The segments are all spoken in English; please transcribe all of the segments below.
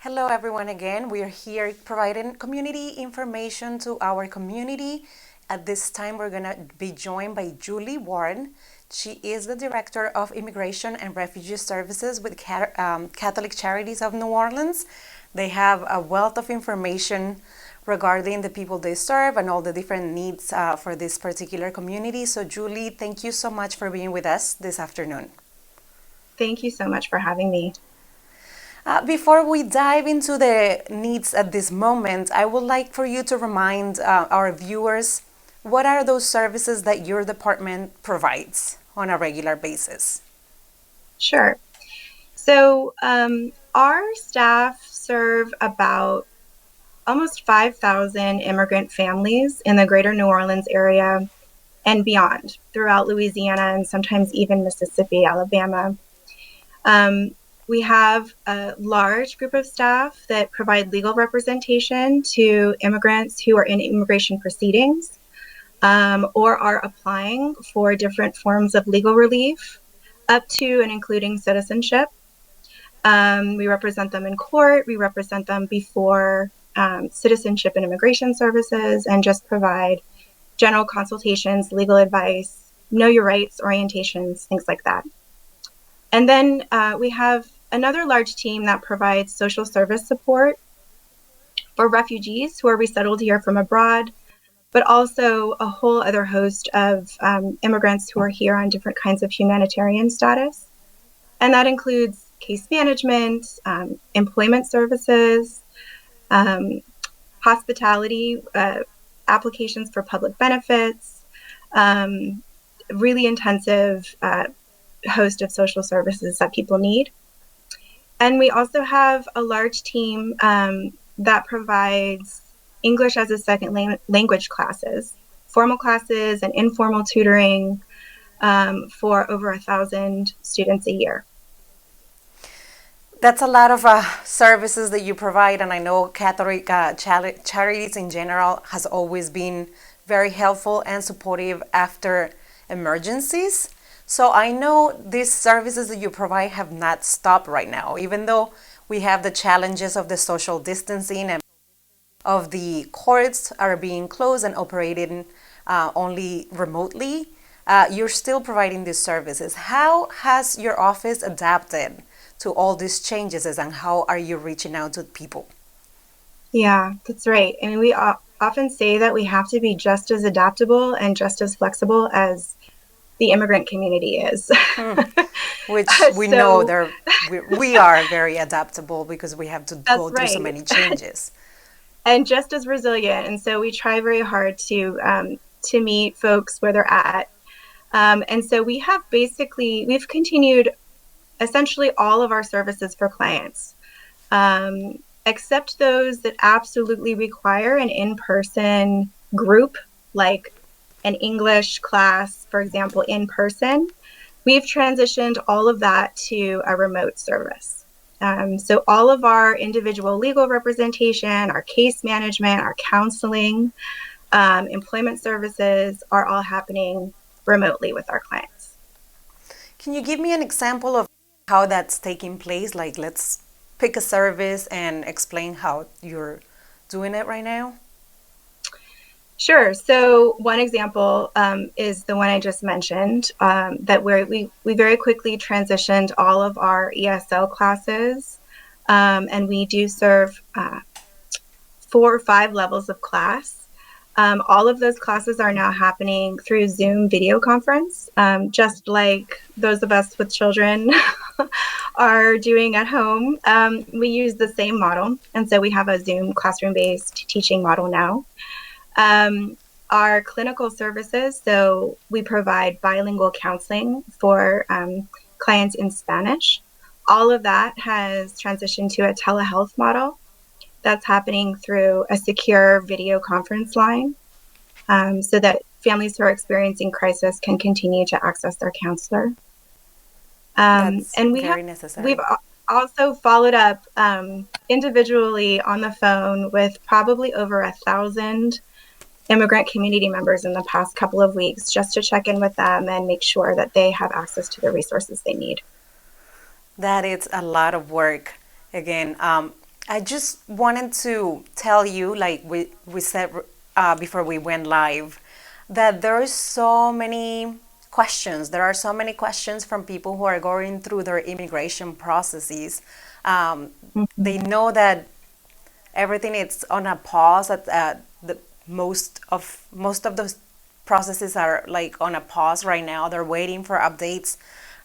Hello, everyone, again. We are here providing community information to our community. At this time, we're going to be joined by Julie Warren. She is the Director of Immigration and Refugee Services with Catholic Charities of New Orleans. They have a wealth of information regarding the people they serve and all the different needs for this particular community. So, Julie, thank you so much for being with us this afternoon. Thank you so much for having me. Before we dive into the needs at this moment, I would like for you to remind our viewers what are those services that your department provides on a regular basis? Sure. Our staff serve about almost 5,000 immigrant families in the greater New Orleans area and beyond throughout Louisiana and sometimes even Mississippi, Alabama. Um, we have a large group of staff that provide legal representation to immigrants who are in immigration proceedings or are applying for different forms of legal relief, up to and including citizenship. We represent them in court, we represent them before citizenship and immigration services, and just provide general consultations, legal advice, know your rights, orientations, things like that. And then we have another large team that provides social service support for refugees who are resettled here from abroad, but also a whole other host of immigrants who are here on different kinds of humanitarian status. And that includes case management, employment services, um, hospitality, applications for public benefits, um, really intensive host of social services that people need. And we also have a large team that provides English as a second language classes, formal classes and informal tutoring for over 1,000 students a year. That's a lot of services that you provide, and I know Catholic Charities in general has always been very helpful and supportive after emergencies. So I know these services that you provide have not stopped right now, even though we have the challenges of the social distancing and of the courts are being closed and operating only remotely. You're still providing these services. How has your office adapted to all these changes, and how are you reaching out to people? Yeah, that's right. And we often say that we have to be just as adaptable and just as flexible as the immigrant community is. Which we know So we are very adaptable because we have to that's go through so right. many changes. And just as resilient. And so we try very hard to meet folks where they're at. And so we've continued essentially all of our services for clients, except those that absolutely require an in-person group, like an English class, for example, in person. We've transitioned all of that to a remote service. So all of our individual legal representation, our case management, our counseling, employment services are all happening remotely with our clients. Can you give me an example of how that's taking place? Like, let's pick a service and explain how you're doing it right now. Sure. So one example is the one I just mentioned, that we very quickly transitioned all of our ESL classes, and we do serve 4 or 5 levels of class. All of those classes are now happening through Zoom video conference, just like those of us with children are doing at home. We use the same model, and so we have a Zoom classroom-based teaching model now. Um, our clinical services, so we provide bilingual counseling for clients in Spanish. All of that has transitioned to a telehealth model that's happening through a secure video conference line, so that families who are experiencing crisis can continue to access their counselor. That's And very we've necessary. also followed up individually on the phone with probably over 1,000 immigrant community members in the past couple of weeks, just to check in with them and make sure that they have access to the resources they need. That is a lot of work. Again, I just wanted to tell you, like we said before we went live, that there are so many questions. There are so many questions from people who are going through their immigration processes. Mhm. They know that everything is on a pause. At the most of those processes are like on a pause right now. They're waiting for updates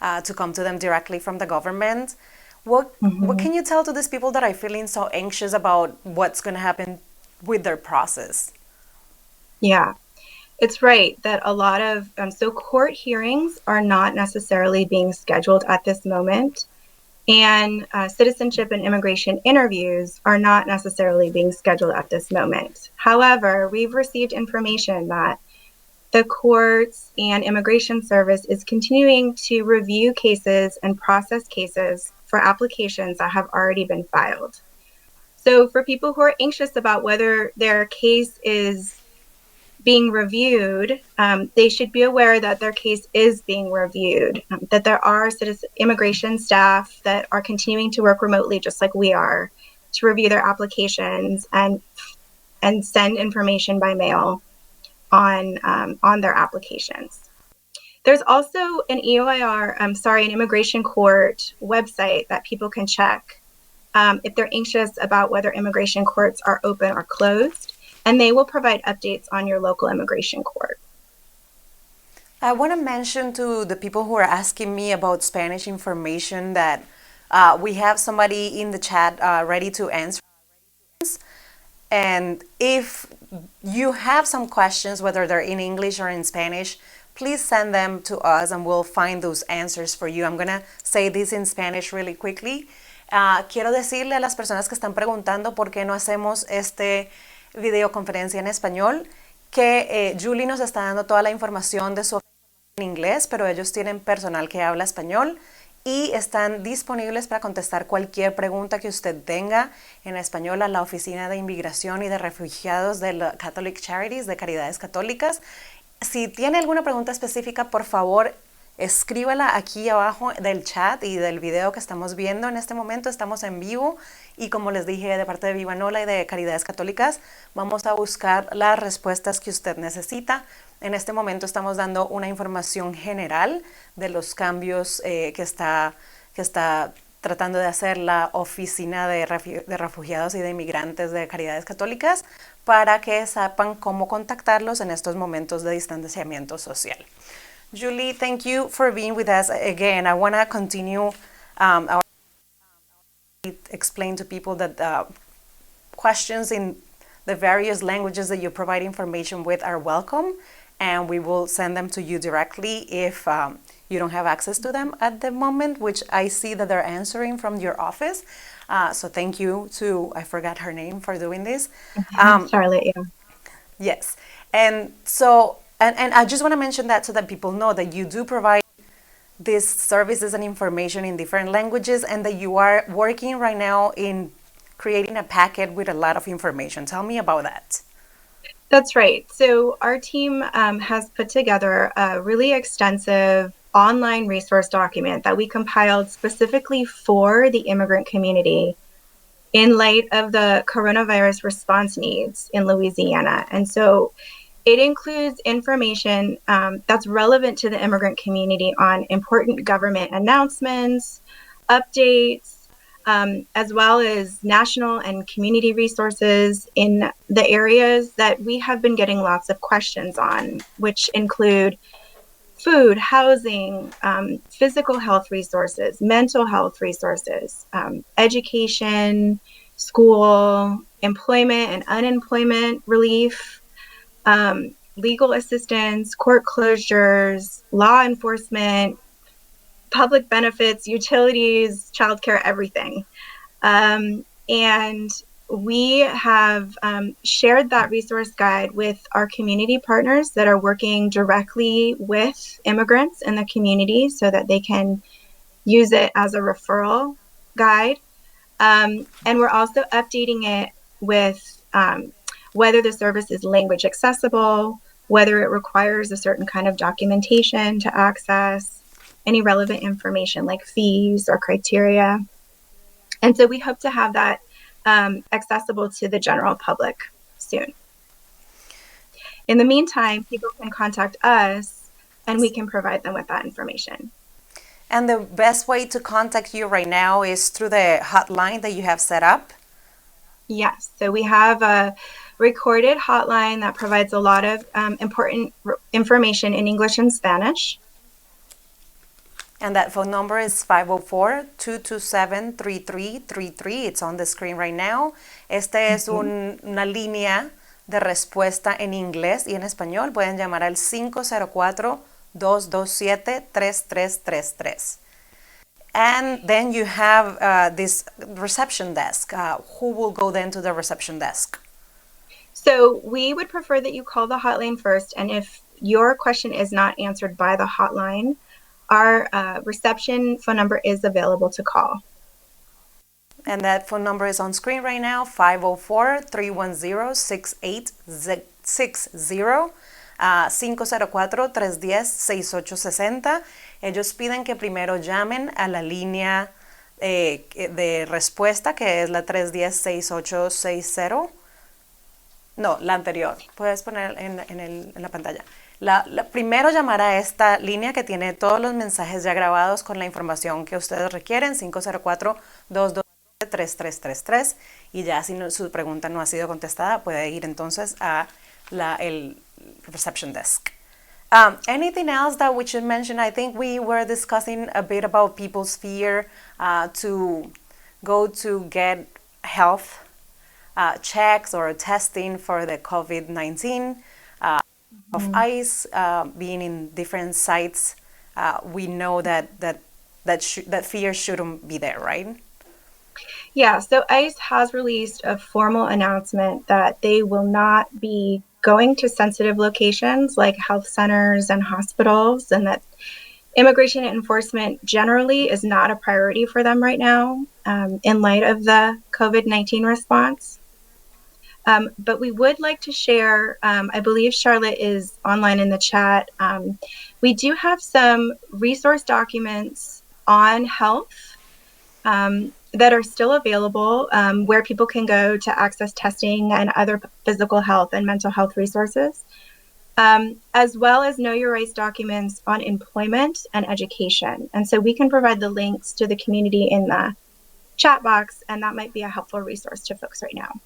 to come to them directly from the government. What Mhm. can you tell to these people that are feeling so anxious about what's going to happen with their process? Yeah, it's right that a lot of so court hearings are not necessarily being scheduled at this moment, and citizenship and immigration interviews are not necessarily being scheduled at this moment. However, we've received information that the courts and immigration service is continuing to review cases and process cases for applications that have already been filed. So, for people who are anxious about whether their case is being reviewed, they should be aware that their case is being reviewed, that there are immigration staff that are continuing to work remotely, just like we are, to review their applications and send information by mail on their applications. There's also an EOIR, an immigration court website that people can check if they're anxious about whether immigration courts are open or closed, and they will provide updates on your local immigration court. I want to mention to the people who are asking me about Spanish information that we have somebody in the chat ready to answer. And if you have some questions, whether they're in English or in Spanish, please send them to us and we'll find those answers for you. I'm going to say this in Spanish really quickly. Quiero decirle a las personas que están preguntando por qué no hacemos este videoconferencia en español, que Julie nos está dando toda la información de su en inglés, pero ellos tienen personal que habla español y están disponibles para contestar cualquier pregunta que usted tenga en español a la Oficina de Inmigración y de Refugiados de la Catholic Charities, de Caridades Católicas. Si tiene alguna pregunta específica, por favor, escríbala aquí abajo del chat y del video que estamos viendo en este momento. Estamos en vivo y como les dije de parte de Vivanola y de Caridades Católicas, vamos a buscar las respuestas que usted necesita. En este momento estamos dando una información general de los cambios que está tratando de hacer la Oficina de Refugiados y de Inmigrantes de Caridades Católicas para que sepan cómo contactarlos en estos momentos de distanciamiento social. Julie, thank you for being with us again. I want to continue our explain to people that questions in the various languages that you provide information with are welcome, and we will send them to you directly if you don't have access to them at the moment, which I see that they're answering from your office. So thank you to, I forgot her name, for doing this. Charlotte, yeah. Yes. And so, and I just want to mention that so that people know that you do provide these services and information in different languages and that you are working right now in creating a packet with a lot of information. Tell me about that. That's right. So our team has put together a really extensive online resource document that we compiled specifically for the immigrant community in light of the coronavirus response needs in Louisiana. And so it includes information that's relevant to the immigrant community on important government announcements, updates, as well as national and community resources in the areas that we have been getting lots of questions on, which include food, housing, physical health resources, mental health resources, education, school, employment and unemployment relief, legal assistance, court closures, law enforcement, public benefits, utilities, childcare, everything. And we have shared that resource guide with our community partners that are working directly with immigrants in the community so that they can use it as a referral guide. And we're also updating it with whether the service is language accessible, whether it requires a certain kind of documentation to access any relevant information like fees or criteria. And so we hope to have that accessible to the general public soon. In the meantime, people can contact us and we can provide them with that information. And the best way to contact you right now is through the hotline that you have set up? Yes, so we have a recorded hotline that provides a lot of important information in English and Spanish. And that phone number is 504-227-3333. It's on the screen right now. Es una línea de respuesta en inglés y en español. Pueden llamar al 504-227-3333. And then you have this reception desk. Who will go then to the reception desk? So we would prefer that you call the hotline first. And if your question is not answered by the hotline, our reception phone number is available to call. And that phone number is on screen right now, 504-310-6860. 504-310-6860. Ellos piden que primero llamen a la línea de respuesta, que es la 310-6860. No, la anterior. Puedes poner en la pantalla. Primero llamar a esta línea que tiene todos los mensajes ya grabados con la información que ustedes requieren, 504-227-3333. Y ya si su pregunta no ha sido contestada, puede ir entonces a el reception desk. Anything else that we should mention? I think we were discussing a bit about people's fear to go to get health checks or testing for the COVID-19. Of ICE being in different sites, we know that fear shouldn't be there, right? Yeah, so ICE has released a formal announcement that they will not be going to sensitive locations like health centers and hospitals, and that immigration enforcement generally is not a priority for them right now in light of the COVID-19 response. But we would like to share, I believe Charlotte is online in the chat. We do have some resource documents on health that are still available, where people can go to access testing and other physical health and mental health resources, as well as Know Your Rights documents on employment and education. And so we can provide the links to the community in the chat box, and that might be a helpful resource to folks right now.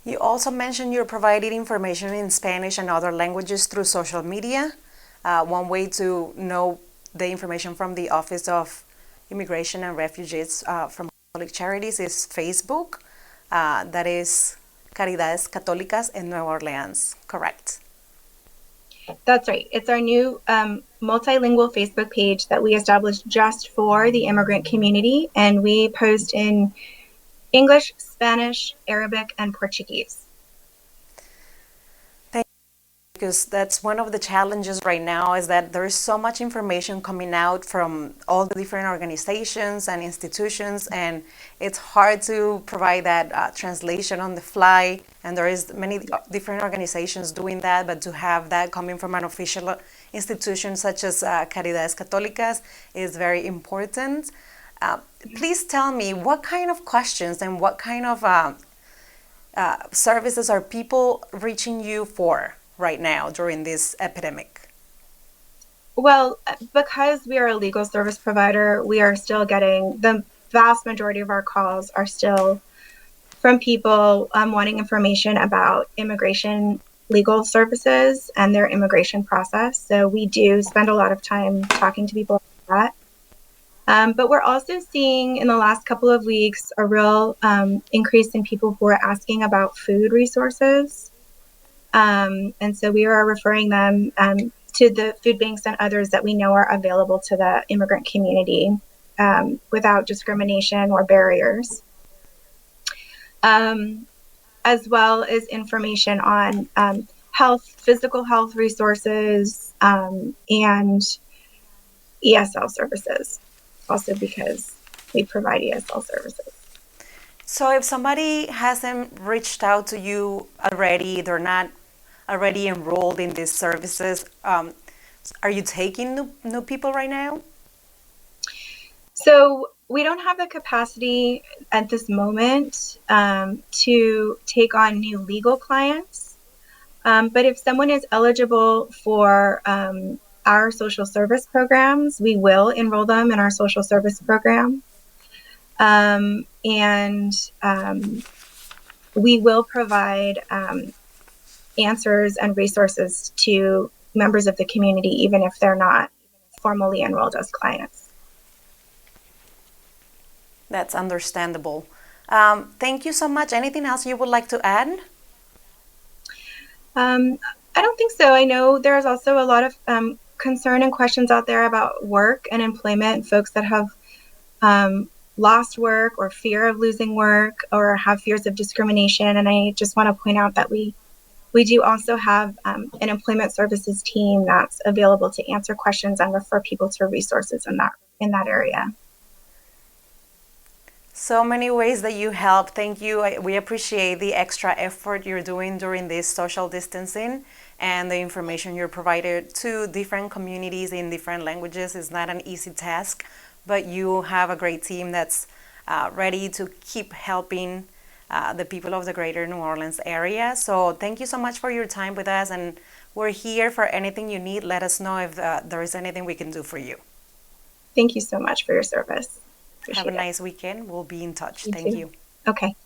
You also mentioned you're providing information in Spanish and other languages through social media. One way to know the information from the Office of Immigration and Refugees from Catholic Charities is Facebook. That is Caridades Católicas en Nueva Orleans, correct? That's right. It's our new multilingual Facebook page that we established just for the immigrant community, and we post in English, Spanish, Arabic, and Portuguese. Because that's one of the challenges right now, is that there is so much information coming out from all the different organizations and institutions, and it's hard to provide that translation on the fly, and there is many different organizations doing that, but to have that coming from an official institution such as Caridades Católicas is very important. Please tell me, what kind of questions and what kind of services are people reaching you for right now during this epidemic? Well, because we are a legal service provider, we are still getting, the vast majority of our calls are still from people wanting information about immigration legal services and their immigration process. So we do spend a lot of time talking to people about that. But we're also seeing in the last couple of weeks a real increase in people who are asking about food resources. And so we are referring them to the food banks and others that we know are available to the immigrant community without discrimination or barriers. As well as information on health, physical health resources, and ESL services. Also because we provide ESL services. So if somebody hasn't reached out to you already, they're not already enrolled in these services, are you taking new people right now? So we don't have the capacity at this moment to take on new legal clients. But if someone is eligible for our social service programs, we will enroll them in our social service program. And we will provide answers and resources to members of the community, even if they're not formally enrolled as clients. That's understandable. Thank you so much. Anything else you would like to add? I don't think so. I know there's also a lot of concern and questions out there about work and employment, folks that have lost work or fear of losing work or have fears of discrimination. And I just want to point out that we do also have an employment services team that's available to answer questions and refer people to resources in that area. So many ways that you help. Thank you. We appreciate the extra effort you're doing during this social distancing and the information you're provided to different communities in different languages. Is not an easy task, but you have a great team that's ready to keep helping the people of the greater New Orleans area. So thank you so much for your time with us, and we're here for anything you need. Let us know if there is anything we can do for you. Thank you so much for your service. Have a nice weekend. We'll be in touch. You Thank too. you. Okay.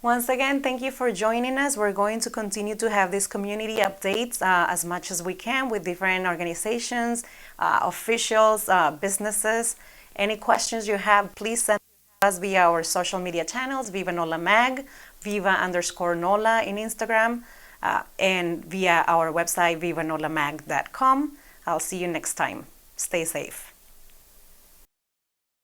Once again, thank you for joining us. We're going to continue to have these community updates as much as we can with different organizations, officials, businesses. Any questions you have, please send us via our social media channels, Viva Nola Mag, Viva_Nola in Instagram, and via our website, vivanolamag.com. I'll see you next time. Stay safe.